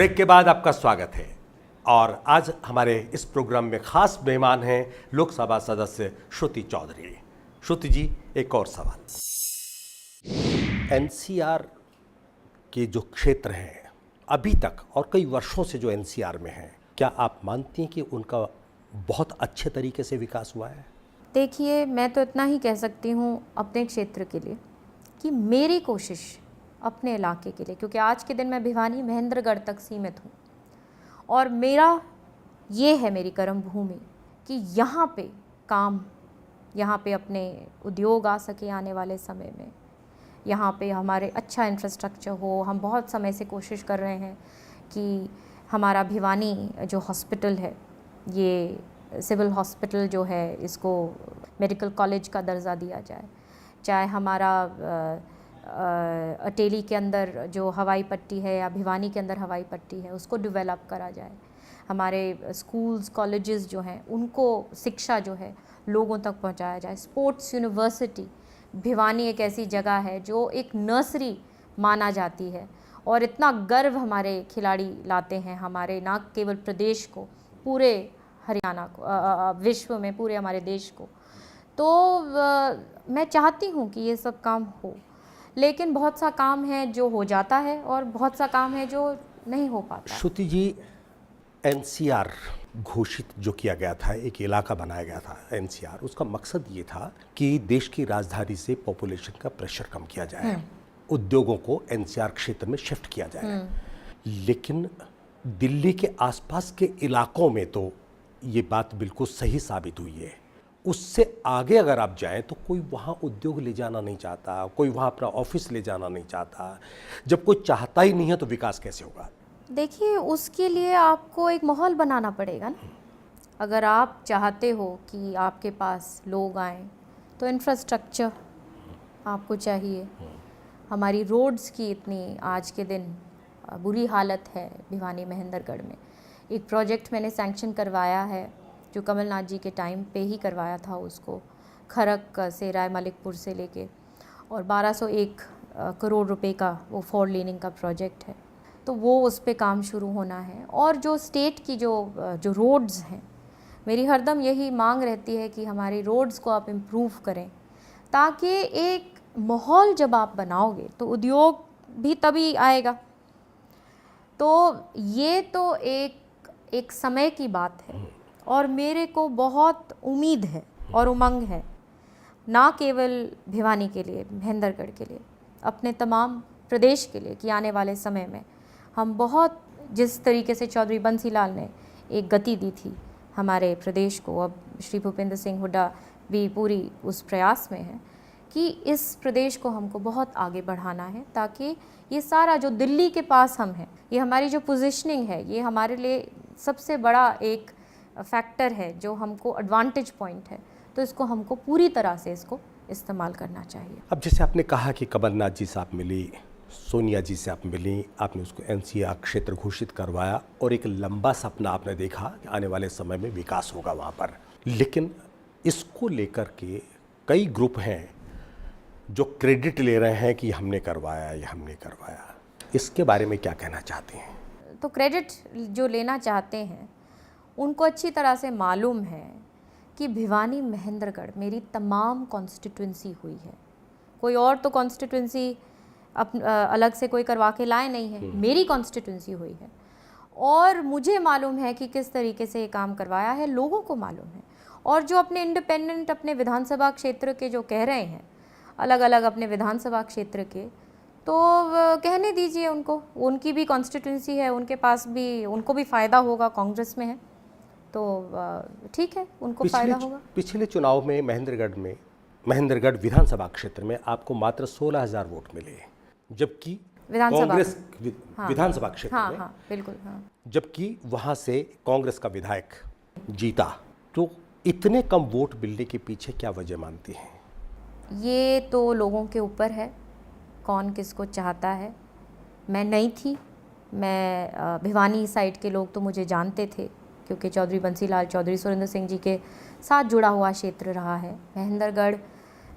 Break के बाद आपका स्वागत है और आज हमारे इस प्रोग्राम में खास मेहमान हैं लोकसभा सदस्य श्रुति चौधरी। श्रुति जी, एक और सवाल। एनसीआर के जो क्षेत्र हैं अभी तक और कई वर्षों से जो एनसीआर में हैं, क्या आप मानती हैं कि उनका बहुत अच्छे तरीके से विकास हुआ है? देखिए, मैं तो इतना ही कह सकती हूँ अपने क्षेत्र के लिए कि मेरी कोशिश अपने इलाके के लिए, क्योंकि आज के दिन मैं भिवानी महेंद्रगढ़ तक सीमित हूँ और ये है मेरी कर्म भूमि कि यहाँ पे यहाँ पे अपने उद्योग आ सके आने वाले समय में, यहाँ पे हमारे अच्छा इंफ्रास्ट्रक्चर हो। हम बहुत समय से कोशिश कर रहे हैं कि हमारा भिवानी जो हॉस्पिटल है, ये सिविल हॉस्पिटल जो है, इसको मेडिकल कॉलेज का दर्जा दिया जाए। चाहे हमारा अटेली के अंदर जो हवाई पट्टी है या भिवानी के अंदर हवाई पट्टी है, उसको डेवलप करा जाए। हमारे स्कूल्स कॉलेजेस जो हैं, उनको शिक्षा जो है लोगों तक पहुंचाया जाए। स्पोर्ट्स यूनिवर्सिटी, भिवानी एक ऐसी जगह है जो एक नर्सरी माना जाती है और इतना गर्व हमारे खिलाड़ी लाते हैं, हमारे ना केवल प्रदेश को, पूरे हरियाणा को, विश्व में पूरे हमारे देश को। तो मैं चाहती हूँ कि ये सब काम हो, लेकिन बहुत सा काम है जो हो जाता है और बहुत सा काम है जो नहीं हो पाता। श्रुति जी, एनसीआर घोषित जो किया गया था, एक इलाका बनाया गया था एनसीआर, उसका मकसद ये था कि देश की राजधानी से पॉपुलेशन का प्रेशर कम किया जाए, उद्योगों को एनसीआर क्षेत्र में शिफ्ट किया जाए। लेकिन दिल्ली के आसपास के इलाकों में तो ये बात बिल्कुल सही साबित हुई है। उससे आगे अगर आप जाएं तो कोई वहाँ उद्योग ले जाना नहीं चाहता, कोई वहाँ अपना ऑफिस ले जाना नहीं चाहता। जब कोई चाहता ही नहीं है तो विकास कैसे होगा? देखिए, उसके लिए आपको एक माहौल बनाना पड़ेगा ना। अगर आप चाहते हो कि आपके पास लोग आएँ तो इंफ्रास्ट्रक्चर आपको चाहिए। हमारी रोड्स की इतनी आज के दिन बुरी हालत है भिवानी महेंद्रगढ़ में। एक प्रोजेक्ट मैंने सैंक्शन करवाया है जो कमलनाथ जी के टाइम पे ही करवाया था, उसको खरक से राय मलिकपुर से लेके, और 1201 करोड़ रुपए का वो 4 लेनिंग का प्रोजेक्ट है। तो वो उस पे काम शुरू होना है। और जो स्टेट की जो रोड्स हैं, मेरी हरदम यही मांग रहती है कि हमारी रोड्स को आप इम्प्रूव करें, ताकि एक माहौल जब आप बनाओगे तो उद्योग भी तभी आएगा। तो ये तो एक समय की बात है और मेरे को बहुत उम्मीद है और उमंग है, ना केवल भिवानी के लिए, महेंद्रगढ़ के लिए, अपने तमाम प्रदेश के लिए, कि आने वाले समय में हम बहुत, जिस तरीके से चौधरी बंसीलाल ने एक गति दी थी हमारे प्रदेश को, अब श्री भूपेंद्र सिंह हुड्डा भी पूरी उस प्रयास में है कि इस प्रदेश को हमको बहुत आगे बढ़ाना है, ताकि ये सारा जो दिल्ली के पास हम हैं, ये हमारी जो पोजीशनिंग है, ये हमारे लिए सबसे बड़ा एक फैक्टर है जो हमको एडवांटेज पॉइंट है। तो इसको हमको पूरी तरह से इसको इस्तेमाल करना चाहिए। अब जैसे आपने कहा कि कमलनाथ जी से आप मिली, सोनिया जी से आप मिली, आपने उसको एनसीआर क्षेत्र घोषित करवाया और एक लंबा सपना आपने देखा कि आने वाले समय में विकास होगा वहाँ पर। लेकिन इसको लेकर के कई ग्रुप हैं जो क्रेडिट ले रहे हैं कि हमने करवाया, ये हमने करवाया। इसके बारे में क्या कहना चाहते हैं? तो क्रेडिट जो लेना चाहते हैं उनको अच्छी तरह से मालूम है कि भिवानी महेंद्रगढ़ मेरी तमाम कॉन्स्टिट्यूंसी हुई है। कोई और तो कॉन्स्टिट्यूंसी अलग से कोई करवा के लाए नहीं है, मेरी कॉन्स्टिट्यूंसी हुई है और मुझे मालूम है कि किस तरीके से ये काम करवाया है, लोगों को मालूम है। और जो अपने इंडिपेंडेंट अपने विधानसभा क्षेत्र के जो कह रहे हैं, अलग अलग अपने विधानसभा क्षेत्र के, तो कहने दीजिए उनको, उनकी भी कॉन्स्टिट्यूंसी है, उनके पास भी, उनको भी फ़ायदा होगा, कांग्रेस में है तो ठीक है, उनको फ़ायदा होगा। पिछले चुनाव में महेंद्रगढ़ विधानसभा क्षेत्र में आपको मात्र 16,000 वोट मिले, जबकि कांग्रेस विधानसभा क्षेत्र में, हाँ, बिल्कुल, हाँ, जबकि वहाँ से कांग्रेस का विधायक जीता। तो इतने कम वोट मिलने के पीछे क्या वजह मानती हैं? ये तो लोगों के ऊपर है, कौन किसको चाहता है। मैं नहीं थी, मैं भिवानी साइड के लोग तो मुझे जानते थे, क्योंकि चौधरी बंसीलाल, चौधरी सुरेंद्र सिंह जी के साथ जुड़ा हुआ क्षेत्र रहा है। महेंद्रगढ़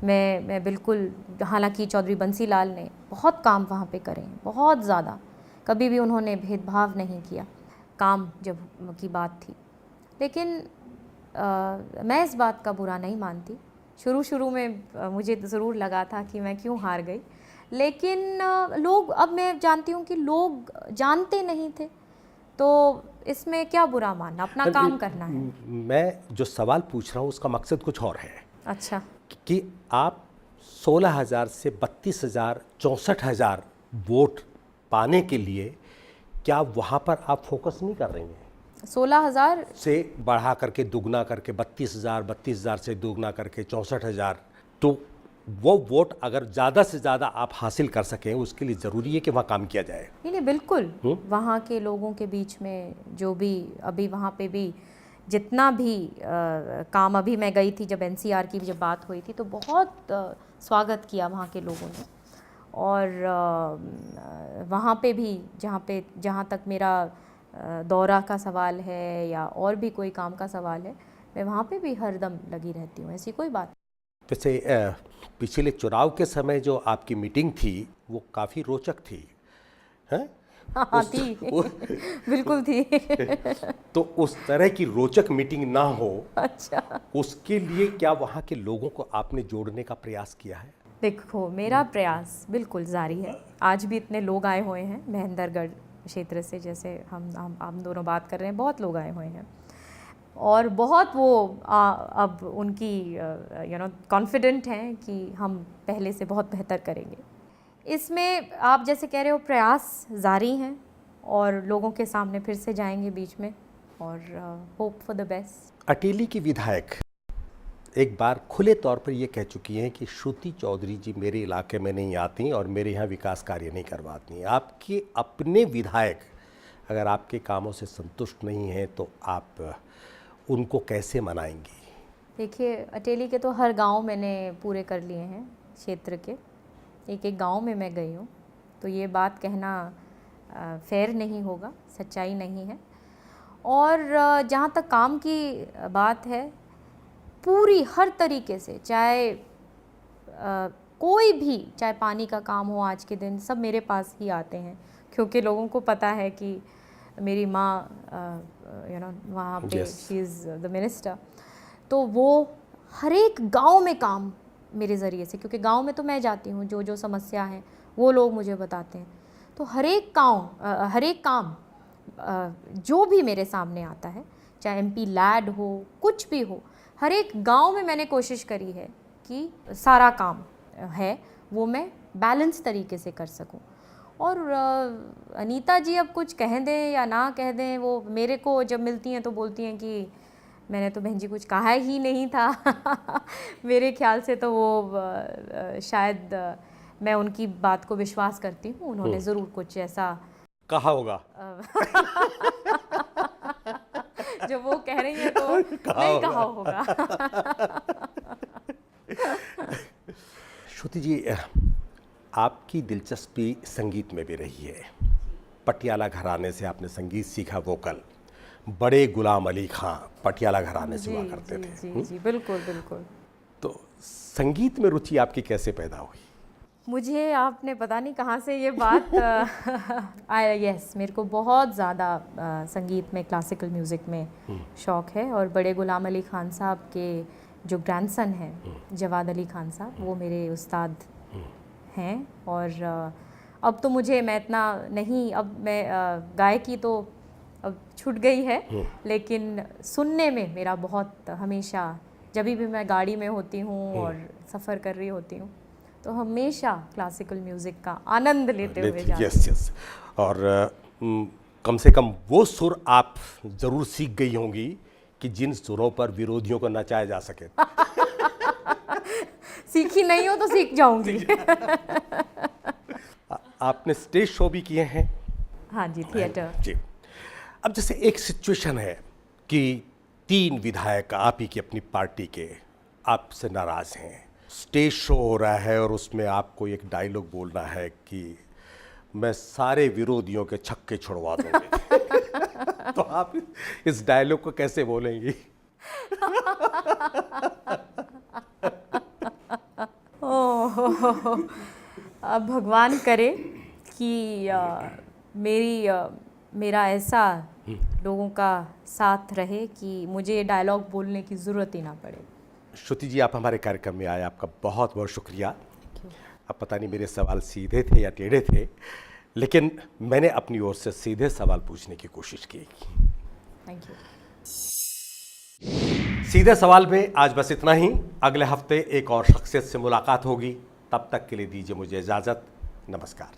मैं बिल्कुल, हालांकि चौधरी बंसीलाल ने बहुत काम वहाँ पे करे हैं, बहुत ज़्यादा, कभी भी उन्होंने भेदभाव नहीं किया काम जब की बात थी। लेकिन मैं इस बात का बुरा नहीं मानती। शुरू में मुझे ज़रूर लगा था कि मैं क्यों हार गई, लेकिन लोग, अब मैं जानती हूँ कि लोग जानते नहीं थे, तो इसमें क्या बुरा मानना, अपना काम करना है। मैं जो सवाल पूछ रहा हूँ उसका मकसद कुछ और है। अच्छा। कि आप 16,000 से 32,000 64,000 वोट पाने के लिए क्या वहाँ पर आप फोकस नहीं कर रही हैं? 16,000 से बढ़ा करके दुगना करके 32,000 से दुगना करके 64,000, तो वो वोट अगर ज़्यादा से ज़्यादा आप हासिल कर सकें उसके लिए ज़रूरी है कि वहाँ काम किया जाए। नहीं बिल्कुल। वहाँ के लोगों के बीच में जो भी अभी वहाँ पे भी जितना भी काम, अभी मैं गई थी जब एनसीआर की जब बात हुई थी तो बहुत स्वागत किया वहाँ के लोगों ने। और वहाँ पे भी जहाँ तक मेरा दौरा का सवाल है या और भी कोई काम का सवाल है, मैं वहाँ पे भी हरदम लगी रहती हूँ, ऐसी कोई बात। वैसे पिछले चुनाव के समय जो आपकी मीटिंग थी वो काफ़ी रोचक थी, हैं? हाँ थी बिल्कुल थी। तो उस तरह की रोचक मीटिंग ना हो, अच्छा, उसके लिए क्या वहाँ के लोगों को आपने जोड़ने का प्रयास किया है? देखो, मेरा प्रयास बिल्कुल जारी है। आज भी इतने लोग आए हुए हैं महेंद्रगढ़ क्षेत्र से, जैसे हम दोनों बात कर रहे हैं, बहुत लोग आए हुए हैं और बहुत वो अब उनकी कॉन्फिडेंट हैं कि हम पहले से बहुत बेहतर करेंगे। इसमें आप जैसे कह रहे हो प्रयास जारी हैं और लोगों के सामने फिर से जाएंगे बीच में और hope for the best. Ateli की विधायक एक बार खुले तौर पर ये कह चुकी हैं कि श्रुति चौधरी जी मेरे इलाके में नहीं आती और मेरे यहाँ विकास कार्य नहीं करवाती। आपके अपने विधायक अगर आपके कामों से संतुष्ट नहीं हैं तो आप उनको कैसे मनाएंगी? देखिए, अटेली के तो हर गांव मैंने पूरे कर लिए हैं क्षेत्र के, एक गांव में मैं गई हूँ, तो ये बात कहना फेयर नहीं होगा, सच्चाई नहीं है। और जहाँ तक काम की बात है, पूरी हर तरीके से, चाहे कोई भी, चाहे पानी का काम हो, आज के दिन सब मेरे पास ही आते हैं क्योंकि लोगों को पता है कि मेरी माँ वहाँ पे शी इज़ द मिनिस्टर, तो वो हर एक गांव में काम मेरे ज़रिए से, क्योंकि गांव में तो मैं जाती हूँ, जो समस्या है वो लोग मुझे बताते हैं, तो हर एक काम जो भी मेरे सामने आता है, चाहे एमपी लैड हो, कुछ भी हो, हर एक गांव में मैंने कोशिश करी है कि सारा काम है वो मैं बैलेंस तरीके से कर सकूं। और अनीता जी अब कुछ कह दें या ना कह दें, वो मेरे को जब मिलती हैं तो बोलती हैं कि मैंने तो बहन जी कुछ कहा ही नहीं था। मेरे ख्याल से तो वो शायद मैं उनकी बात को विश्वास करती हूँ, उन्होंने ज़रूर कुछ ऐसा कहा होगा। जो वो कह रही है तो नहीं कहा होगा। श्रुति जी, आपकी दिलचस्पी संगीत में भी रही है। पटियाला घराने से आपने संगीत सीखा, वोकल। बड़े गुलाम अली खां पटियाला घराने से हुआ करते थे। जी बिल्कुल बिल्कुल। तो संगीत में रुचि आपकी कैसे पैदा हुई? मुझे आपने पता नहीं कहाँ से ये बात यस, मेरे को बहुत ज़्यादा संगीत में, क्लासिकल म्यूज़िक में शौक़ है। और बड़े गुलाम अली खान साहब के जो ग्रैंडसन हैं जवाद अली खान साहब, वो मेरे उस्ताद हैं। और अब तो मैं इतना नहीं, अब मैं गायकी तो अब छूट गई है, लेकिन सुनने में मेरा बहुत, हमेशा जब भी मैं गाड़ी में होती हूँ और सफ़र कर रही होती हूँ तो हमेशा क्लासिकल म्यूज़िक का आनंद लेते हुए जाती हूँ। यस। और कम से कम वो सुर आप ज़रूर सीख गई होंगी कि जिन सुरों पर विरोधियों को नचाया जा सके। सीखी नहीं हो तो सीख जाऊंगी। आपने स्टेज शो भी किए हैं? हाँ जी, थिएटर जी। अब जैसे एक सिचुएशन है कि 3 विधायक आप ही की अपनी पार्टी के आपसे नाराज़ हैं, स्टेज शो हो रहा है और उसमें आपको एक डायलॉग बोलना है कि मैं सारे विरोधियों के छक्के छुड़वा दूंगी। तो आप इस डायलॉग को कैसे बोलेंगी? ओह, अब भगवान करे कि मेरा ऐसा लोगों का साथ रहे कि मुझे ये डायलॉग बोलने की ज़रूरत ही ना पड़े। श्रुति जी, आप हमारे कार्यक्रम में आए, आपका बहुत बहुत शुक्रिया। अब पता नहीं मेरे सवाल सीधे थे या टेढ़े थे, लेकिन मैंने अपनी ओर से सीधे सवाल पूछने की कोशिश की। Thank you. सीधे सवाल में आज बस इतना ही। अगले हफ्ते एक और शख्सियत से मुलाकात होगी। तब तक के लिए दीजिए मुझे इजाज़त। नमस्कार।